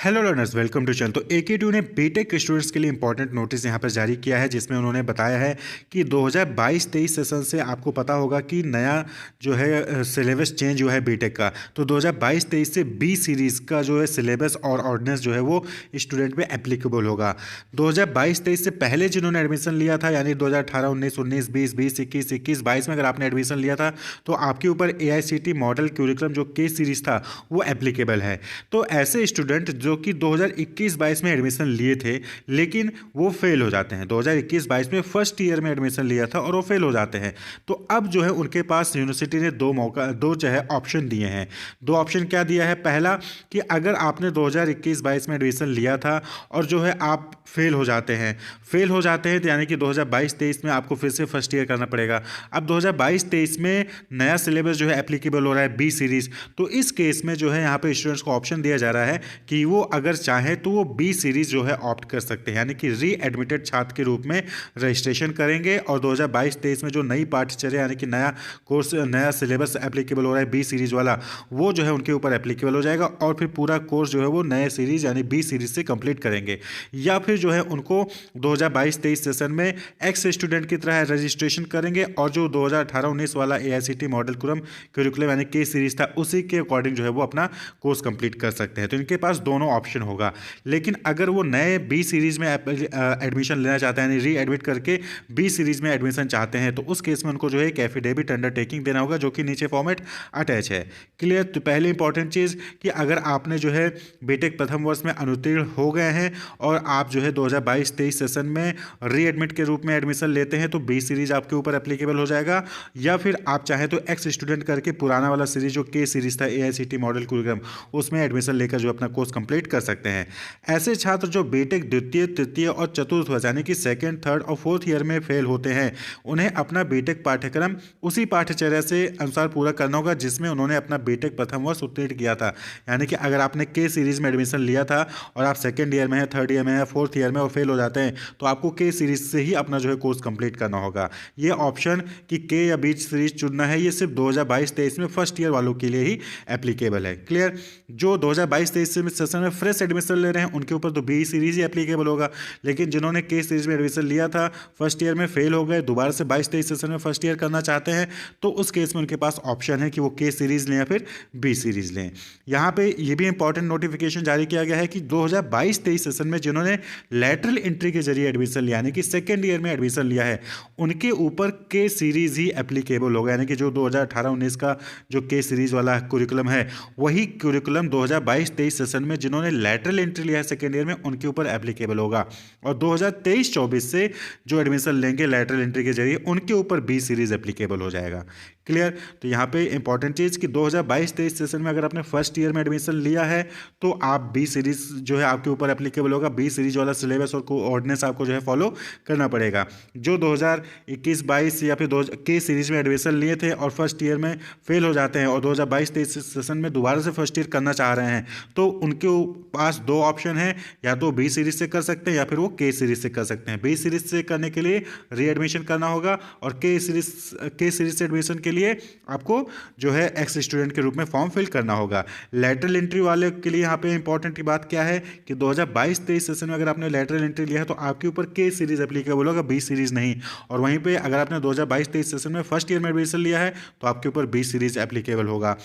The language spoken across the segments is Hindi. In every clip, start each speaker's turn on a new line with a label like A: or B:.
A: Hello learners, welcome to channel. तो AQ2 ने बीटेक स्टूडेंट्स के लिए इंपॉर्टेंट नोटिस यहाँ पर जारी किया है, जिसमें उन्होंने बताया है कि 2022-23 सेशन से आपको पता होगा कि नया जो है सिलेबस चेंज हुआ है बीटेक का। तो 2022-23 से बी सीरीज़ का जो है सिलेबस और ऑर्डिनेंस जो है वो स्टूडेंट में एप्लीकेबल होगा। 2022-23 से पहले जिन्होंने एडमिशन लिया था, यानी 2018, 19, 19, 20, 20, 21, 21, 22 में अगर आपने एडमिशन लिया था तो आपके ऊपर AICTE मॉडल क्यूरिकुलम जो के सीरीज़ था वो एप्लीकेबल है। तो ऐसे स्टूडेंट जो कि 2021-22 में एडमिशन लिए थे लेकिन वो फेल हो जाते हैं, 2021-22 में फर्स्ट ईयर में एडमिशन लिया था और वो फेल हो जाते हैं, तो अब जो है उनके पास यूनिवर्सिटी ने दो जो है ऑप्शन दिए हैं। दो ऑप्शन क्या दिया है? पहला कि अगर आपने 2021-22 में एडमिशन लिया था और जो है आप फेल हो जाते हैं तो यानी कि 2022-23 में आपको फिर से फर्स्ट ईयर करना पड़ेगा। अब 2022-23 में नया सिलेबस जो है एप्लीकेबल हो रहा है बी सीरीज़, तो इस केस में जो है यहाँ पे स्टूडेंट्स को ऑप्शन दिया जा रहा है कि वो अगर चाहें तो वो बी सीरीज़ जो है ऑप्ट कर सकते हैं, यानी कि री एडमिटेड छात्र के रूप में रजिस्ट्रेशन करेंगे और 2022-23 में जो नई पाठ्यचर्या यानी कि नया कोर्स नया सिलेबस एप्लीकेबल हो रहा है बी सीरीज़ वाला, वो जो है उनके ऊपर एप्लीकेबल हो जाएगा और फिर पूरा कोर्स जो है वो नए सीरीज़ यानी बी सीरीज़ से कंप्लीट करेंगे। या फिर जो है उनको 2022-23 सेशन में एक्स स्टूडेंट की तरह रजिस्ट्रेशन करेंगे और जो 2018-19 वाला AICTE मॉडल करिकुलम यानी के सीरीज़ था उसी के अकॉर्डिंग जो है वो अपना कोर्स कंप्लीट कर सकते हैं। तो इनके पास दोनों ऑप्शन होगा। लेकिन अगर वो नए बी सीरीज़ में एडमिशन लेना चाहते हैं, यानी री एडमिट करके बी सीरीज़ में एडमिशन चाहते हैं, तो उस केस में उनको जो है एक एफिडेविट अंडरटेकिंग देना होगा, जो कि नीचे फॉर्मेट अटैच है। क्लियर? तो पहले इंपॉर्टेंट चीज़ कि अगर आपने जो है बीटेक प्रथम वर्ष में अनुत्तीर्ण हो गए हैं और आप जो है 2022-23 सेशन में री एडमिट के रूप में एडमिशन लेते हैं तो बी सीरीज़ आपके ऊपर एप्लीकेबल हो जाएगा। या फिर आप चाहें तो एक्स स्टूडेंट करके पुराना वाला सीरीज जो के सीरीज़ था AICTE मॉडल करिकुलम, उसमें एडमिशन लेकर जो अपना कोर्स कंप्लीट कर सकते हैं। ऐसे छात्र जो बीटेक द्वितीय, तृतीय और चतुर्थ वर्ष यानी कि सेकंड, थर्ड और फोर्थ ईयर में फेल होते हैं, उन्हें अपना बीटेक पाठ्यक्रम उसी पाठ्यचर्या से अनुसार पूरा करना होगा जिसमें उन्होंने अपना बीटेक प्रथम वर्ष उत्तीर्ण किया था। यानी कि अगर आपने के सीरीज़ में एडमिशन लिया था और आप सेकेंड ईयर में है, थर्ड ईयर में है, फोर्थ ईयर में और फेल हो जाते हैं, तो आपको के सीरीज़ से ही अपना जो है कोर्स कंप्लीट करना होगा। ये ऑप्शन कि के या बीच सीरीज चुनना है, ये सिर्फ 2022-23 में फर्स्ट ईयर वालों के लिए ही एप्लीकेबल है। क्लियर? जो 2022-23 सेशन में फ्रेश एडमिशन ले रहे हैं उनके ऊपर तो बी सीरीज ही एप्लीकेबल होगा, लेकिन जिन्होंने के सीरीज में एडमिशन लिया था, फर्स्ट ईयर में फेल हो गए, दोबारा से 22-23 सेशन में फर्स्ट ईयर करना चाहते हैं, तो उस केस में उनके पास ऑप्शन है कि वो के सीरीज लें या फिर बी सीरीज लें। यहाँ पे ये भी इंपॉर्टेंट नोटिफिकेशन जारी किया गया है कि 2022-23 सेशन में जिन्होंने लैटरल एंट्री के जरिए एडमिशन लिया यानी कि सेकेंड ईयर में एडमिशन लिया है, उनके ऊपर के सीरीज ही एप्लीकेबल होगा। यानी कि जो 2018-19 का जो के सीरीज वाला कुरिकुलम है, वही कुरिकुलम 2022-23 सेशन में जिन्होंने लैटरल एंट्री लिया है सेकेंड ईयर में उनके ऊपर एप्लीकेबल होगा। और 2023-24 से जो एडमिशन लेंगे लैटरल एंट्री के जरिए, उनके ऊपर बी सीरीज एप्लीकेबल हो जाएगा। क्लियर? तो यहाँ पे इंपॉर्टेंट चीज़ कि 2022-23 सेशन में अगर आपने फर्स्ट ईयर में एडमिशन लिया है तो आप बी सीरीज जो है आपके ऊपर एप्लीकेबल होगा। बी सीरीज वाला सिलेबस और कोऑर्डिनेट्स आपको जो है फॉलो करना पड़ेगा। जो 2021-22 या फिर के सीरीज में एडमिशन लिए थे और फर्स्ट ईयर में फेल हो जाते हैं और 2022-23 सेशन में दोबारा से फर्स्ट ईयर करना चाह रहे हैं, तो उनके पास दो ऑप्शन है, या तो बी सीरीज से कर सकते हैं या फिर वो के सीरीज से कर सकते हैं। बी सीरीज से करने के लिए री एडमिशन करना होगा और के सीरीज से एडमिशन के लिए आपको जो है एक्स स्टूडेंट के रूप में फॉर्म फिल करना होगा। लैटरल एंट्री वाले के लिए यहाँ पे इंपॉर्टेंट बात क्या है कि 2022-23 सेशन में अगर आपने लैटरल एंट्री लिया है तो आपके ऊपर के सीरीज एप्लीकेबल होगा, बी सीरीज नहीं। और वहीं पे अगर आपने 2022-23 सेशन में फर्स्ट ईयर में एडमिशन लिया है तो आपके ऊपर बी सीरीज एप्लीकेबल होगा।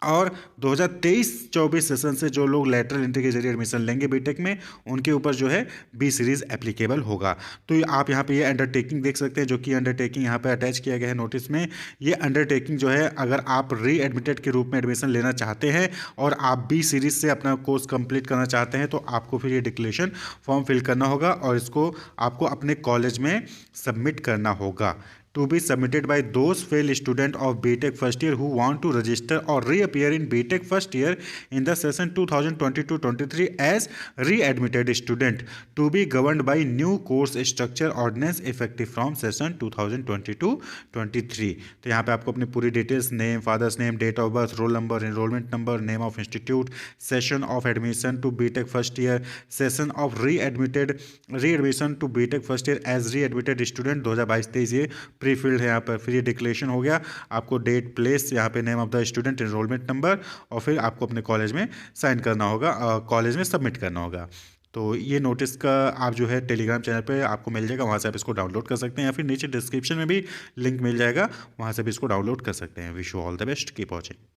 A: और 2023-24 सेशन से जो लोग लैटरल एंट्री के जरिए एडमिशन लेंगे बीटेक में, उनके ऊपर जो है बी सीरीज एप्लीकेबल होगा। तो आप यहाँ पे ये अंडरटेकिंग देख सकते हैं, जो कि अंडरटेकिंग यहाँ पे अटैच किया गया है नोटिस में। ये अंडरटेकिंग जो है, अगर आप री एडमिटेड के रूप में एडमिशन लेना चाहते हैं और आप बी सीरीज से अपना कोर्स कंप्लीट करना चाहते हैं, तो आपको फिर ये डिक्लेरेशन फॉर्म फिल करना होगा और इसको आपको अपने कॉलेज में सबमिट करना होगा। To be submitted by those failed student of BTech first year who want to register or reappear in BTech first year in the session 2022-23 as re-admitted student to be governed by new course structure ordinance effective from session 2022-23। तो यहाँ पे आपको अपनी पूरी details, name, father's name, date of birth, roll number, enrollment number, name of institute, session of admission to BTech first year, session of re admission to BTech first year as re admitted student 2022-23 ये प्री फिल्ड है यहाँ पर, फिर ये डिक्लेरेशन हो गया, आपको डेट, प्लेस, यहाँ पे name of the student, enrolment number, और फिर आपको अपने कॉलेज में साइन करना होगा, कॉलेज में सबमिट करना होगा। तो ये नोटिस का आप जो है टेलीग्राम चैनल पे आपको मिल जाएगा, वहाँ से आप इसको डाउनलोड कर सकते हैं, या फिर नीचे डिस्क्रिप्शन में भी लिंक मिल जाएगा, वहाँ से भी इसको डाउनलोड कर सकते हैं। Wish you all the best, keep watching.